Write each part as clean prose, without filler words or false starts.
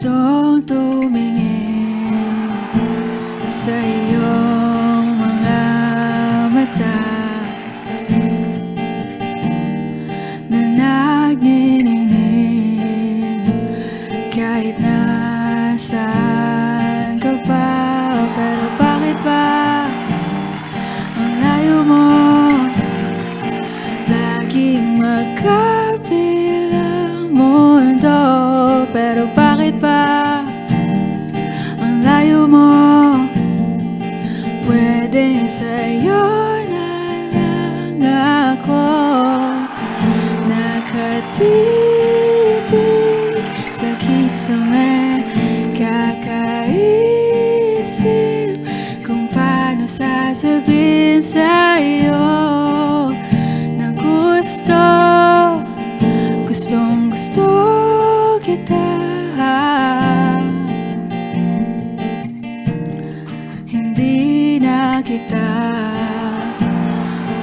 Gustong tumingin sa iyong mga mata na nagniningning kahit nasaan ka pa. Pero bakit ba ang layo mo laging magkabilang mundo? Pero bakit ba ang layo mo? Pwede sa'yo na lang ako nakatitig sa kisame, kakaisip kung paano sasabihin sa'yo na gustong gusto kita. Hindi na kita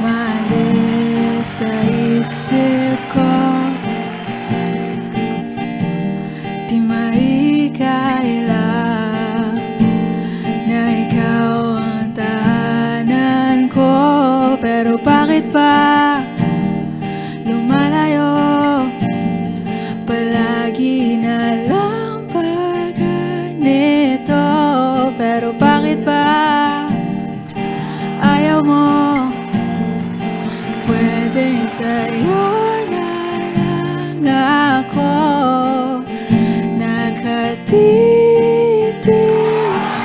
maalis sa isip ko, di maikaila na ikaw ang tahanan ko. Pero bakit ba lumalayo palagi na lang pa ganito? Pero bakit ba ayaw mo? Pwede sa'yo na lang ako nakatitig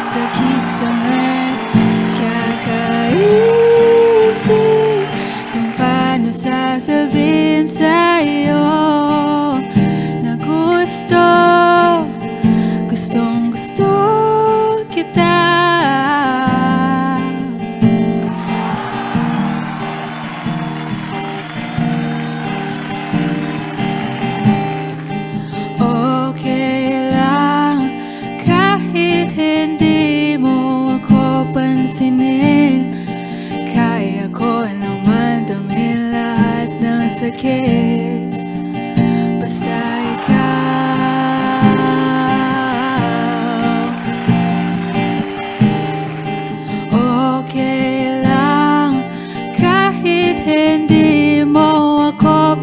sa kisame, kakaisip kung paano sasabihin sa'yo na gustong gusto kita. Okay lang kahit hindi mo ako pansinin, kaya ko naman damhin lahat ng sakit basta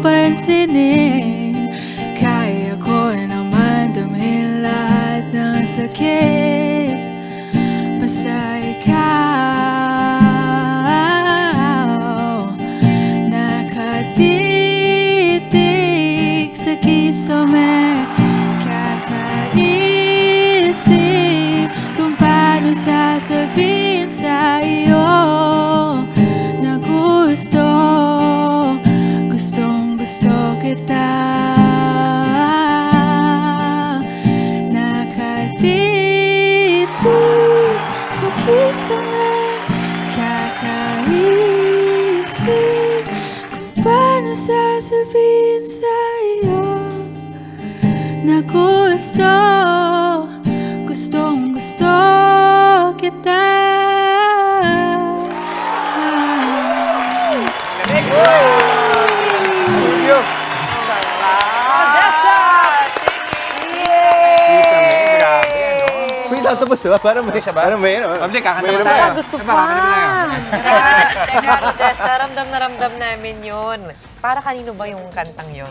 pansinin, kaya ko naman damhin lahat ng sakit basta ikaw nakatitig sa kisame, kakaisip kung paano sasabihin sa'yo na gusto kita. Nakatitig sa kisame, kakaisip kung paano sasabihin sa'yo na gustong gusto kita. Tapos ba? Parang may Pabli, kakanta mo tayo. Gusto pa. Odessa, ramdam na ramdam namin yun. Para kanino ba yung kantang yun?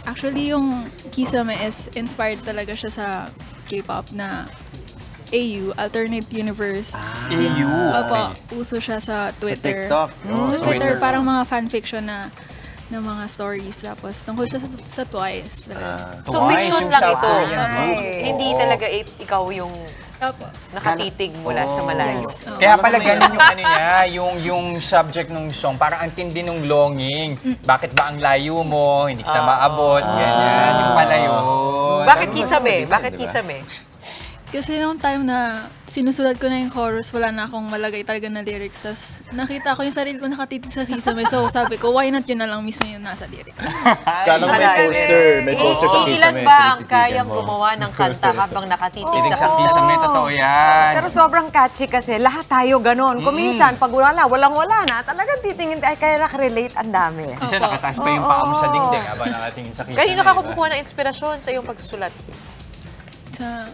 Actually, yung Kisame is inspired talaga siya sa K-pop na AU, Alternate Universe. AU? Opo, uso siya sa Twitter. Sa TikTok. Sa Twitter, parang mga fanfiction na mga stories. Tapos, tungkol siya sa Twice. So, fiction lang ito. Hindi talaga ikaw yung nakatitig mula sa malayo. Kaya pala ganun yung ano niya, yung subject ng song. Parang ang tindi ng longing. Bakit ba ang layo mo? Hindi kita maabot. Ganyan. Yung pala yun. Bakit Kisame? Bakit Kisame? Kasi nung time na sinusulat ko na yung chorus, wala na akong malagay talaga na lyrics. Tapos nakita ko yung sarili ko nakatitig sa Kisame. So sabi ko, why not yun na lang mismo yung nasa lyrics? Kala ko may poster. May poster sa Kisame. Ilan ba ang kayang gumawa ng kanta habang nakatitig sa Kisame? Kisame, totoo yan. Pero sobrang catchy kasi lahat tayo ganon. Kung minsan, pag walang-wala na, talagang titingin, ay kaya nakarelate ang dami. Isa nakataas pa yung paa mo sa dingding habang nakatingin sa Kisame. Kanino ka kumukuha ng inspirasyon sa iyong pagsusulat?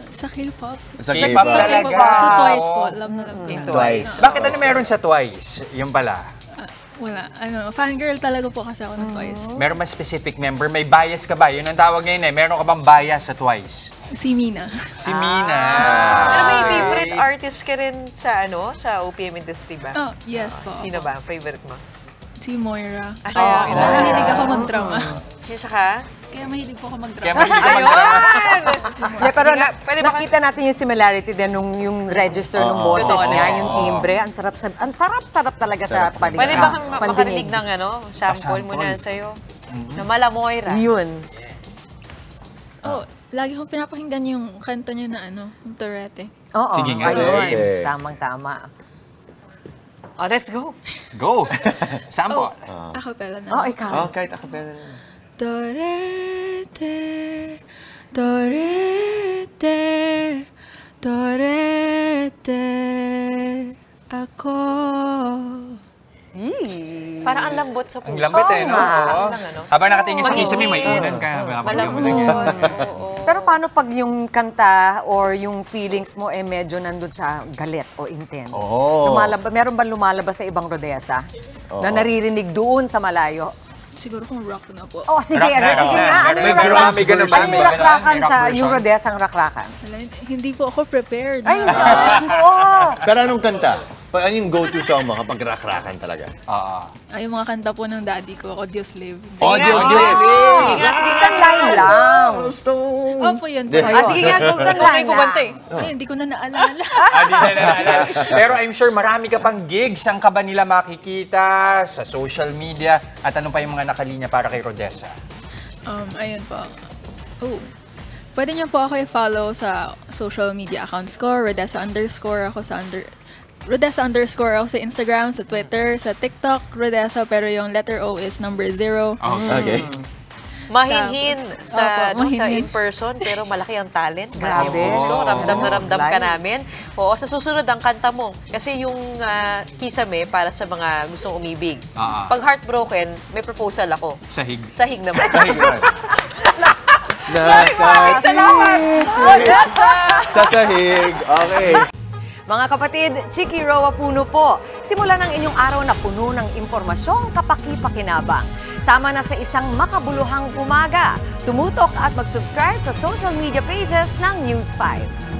Sa K-pop. Sa K-pop K-pop. talaga. Sa Twice po. Love na love ko. Twice. Bakit ano meron sa Twice? Yung pala. Wala. Fangirl talaga po kasi ako ng Twice. Meron mas specific member? May bias ka ba? Yun ang tawag ngayon eh. Meron ka bang bias sa Twice? Si Mina. Si Mina. Pero may favorite artist ka rin sa sa OPM industry ba? Oh, yes po. Sino ba ang favorite mo? Si Moira. Ah, si Kaya Moira. mahilig ako mag-drama. Sino siya ka? Kaya mahilig po ako Kaya mag-drama. mahilig ka mag-drama. Yeah, pero Sige nga, pwede ba- nakita natin yung similarity din nung yung register ng boses Totoo. niya, yung timbre. Ang sarap talaga sa paligid. Pwede ba kang makarinig ng sample muna sa'yo? Na Mala Moira. Yun. Oh, lagi kong pinapakinggan yung kanta niya na yung Torete. Oo. Sige nga, ayun. okay. Tamang-tama. Oh, let's go. Go! Sample. Acapella na. Oh, ikaw. Oh, kahit ako pwede rin. Torete, Torete, Torete, ako. Parang ang lambot sa puso. Ang lambot eh, no? Oo. Ano? Habang nakatingin sa Kisame, may Mahimik. unan ka. Malambot. Pero paano pag yung kanta or yung feelings mo medyo nandun sa galit o intense? Oo. Meron ba lumalabas sa ibang rodesa? Na naririnig doon sa malayo? Siguro kung rock na po. Oh, sige, Rock na, sige rock nga. na. Ano May yung Grammy rakrakan? ganun ba? Ano yung May ganun? rakrakan May rock sa version? yung rodesang rakrakan? Wala, hindi po ako prepared. Ay, oo. Pero anong kanta? Ano yung go-to song mo kapag rakrakan talaga? Oo. Ay, yung mga kanta po ng daddy ko, Audio Slave. Audio Sige nga, sige Isang line lang. Opo, yun po. Sige nga, kung saan Saan ko kumanta eh. Ay, hindi ko na naalala. Di na naalala. Pero I'm sure marami ka pang gigs. Saan ka ba nila makikita? Sa social media? At ano pa yung mga nakalinya para kay Rodessa? Ayun po. Oh. Pwede niyo po ako i-follow sa social media accounts ko, Rodessa _ ako sa Rodessa _ ako sa Instagram, sa Twitter, sa TikTok, Rodessa, pero yung letter O is number 0. Okay. Mahinhin sa Opo, mahinhin. in-person, pero malaki ang talent. Grabe. Malaki ang puso, ramdam na ramdam ka Live. namin. Oo, sa susunod ang kanta mo. Kasi yung Kisame, para sa mga gustong umibig. Pag heartbroken, may proposal ako. Sahig. Sahig naman. Salamat! Sa sahig. Okay. Mga kapatid, Chiki Roa Puno po. Simulan ang inyong araw na puno ng impormasyong kapaki-pakinabang. Sama na sa isang makabuluhang umaga. Tumutok at mag-subscribe sa social media pages ng News 5.